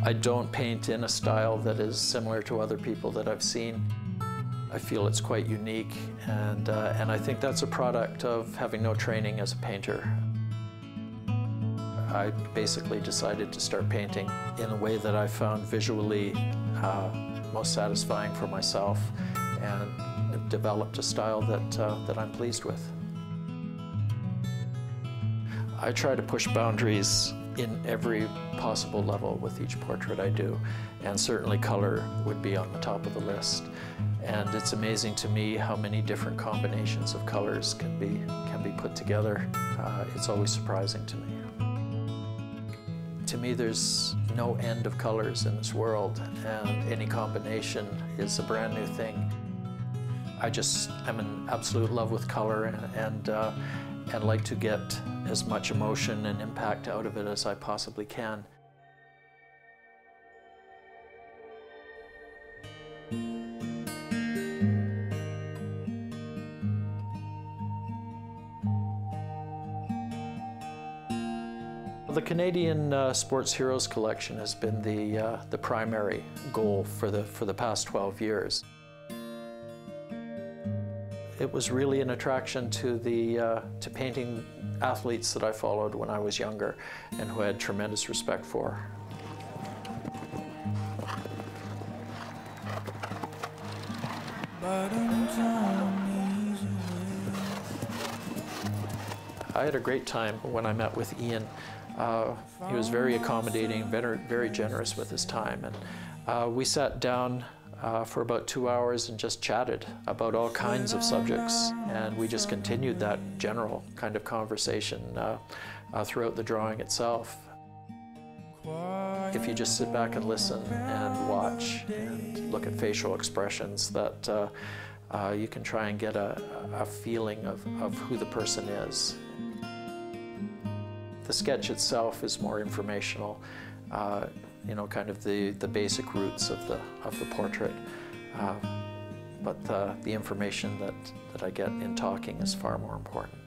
I don't paint in a style that is similar to other people that I've seen. I feel it's quite unique, and I think that's a product of having no training as a painter. I basically decided to start painting in a way that I found visually most satisfying for myself, and developed a style that I'm pleased with. I try to push boundaries in every possible level with each portrait I do, and certainly color would be on the top of the list. And it's amazing to me how many different combinations of colors can be put together. It's always surprising to me. To me, there's no end of colors in this world, and any combination is a brand new thing. I'm in absolute love with color, and like to get as much emotion and impact out of it as I possibly can. The Canadian Sports Heroes collection has been the primary goal for the past 12 years. It was really an attraction to painting athletes that I followed when I was younger and who I had tremendous respect for. I had a great time when I met with Ian. He was very accommodating, very generous with his time, and we sat down for about 2 hours and just chatted about all kinds of subjects, and we just continued that general kind of conversation throughout the drawing itself. If you just sit back and listen and watch and look at facial expressions, that you can try and get a feeling of who the person is. The sketch itself is more informational, you know, kind of the basic roots of the portrait. But the information that I get in talking is far more important.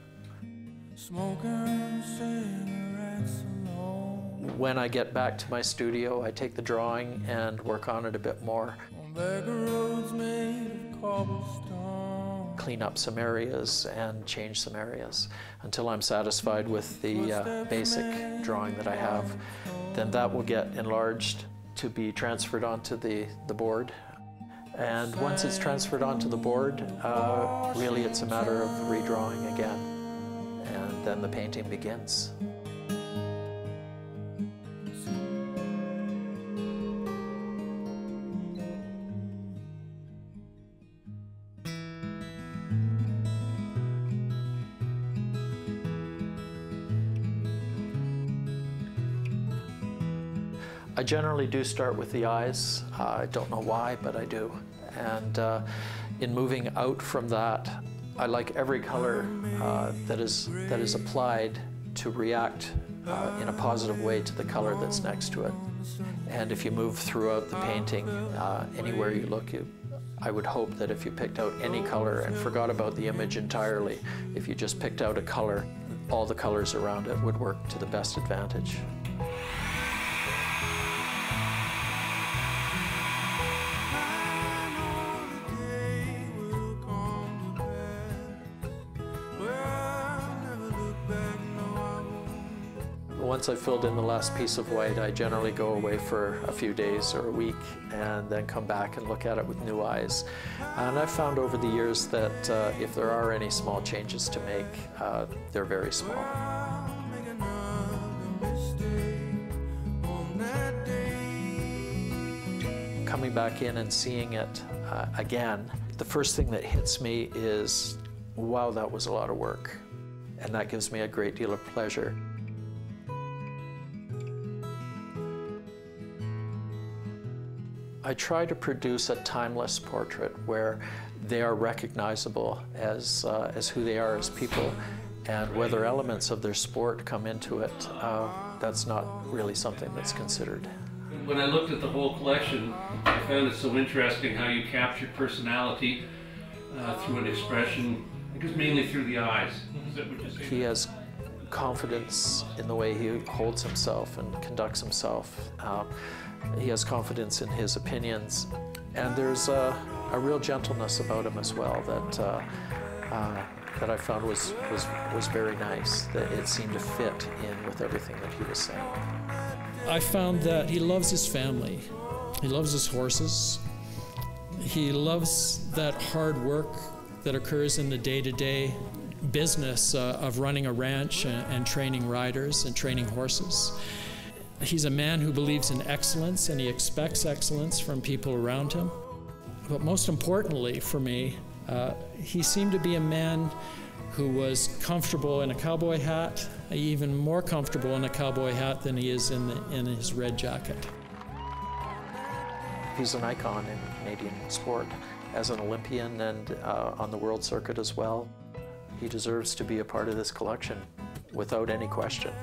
When I get back to my studio, I take the drawing and work on it a bit more. Clean up some areas and change some areas until I'm satisfied with the basic drawing that I have. Then that will get enlarged to be transferred onto the board. And once it's transferred onto the board, really it's a matter of redrawing again. And then the painting begins. I generally do start with the eyes. I don't know why, but I do. And in moving out from that, I like every color that is applied to react in a positive way to the color that's next to it. And if you move throughout the painting, anywhere you look, I would hope that if you picked out any color and forgot about the image entirely, if you just picked out a color, all the colors around it would work to the best advantage. Once I've filled in the last piece of white, I generally go away for a few days or a week and then come back and look at it with new eyes. And I've found over the years that if there are any small changes to make, they're very small. Coming back in and seeing it again, the first thing that hits me is, wow, that was a lot of work. And that gives me a great deal of pleasure. I try to produce a timeless portrait where they are recognizable as who they are as people, and whether elements of their sport come into it, that's not really something that's considered. When I looked at the whole collection, I found it so interesting how you captured personality through an expression, I guess mainly through the eyes. He has confidence in the way he holds himself and conducts himself. He has confidence in his opinions, and there's a real gentleness about him as well that I found was very nice. That it seemed to fit in with everything that he was saying. I found that he loves his family. He loves his horses. He loves that hard work that occurs in the day-to-day business of running a ranch and training riders and training horses. He's a man who believes in excellence, and he expects excellence from people around him. But most importantly for me, he seemed to be a man who was comfortable in a cowboy hat, even more comfortable in a cowboy hat than he is in his red jacket. He's an icon in Canadian sport as an Olympian and on the world circuit as well. He deserves to be a part of this collection without any question.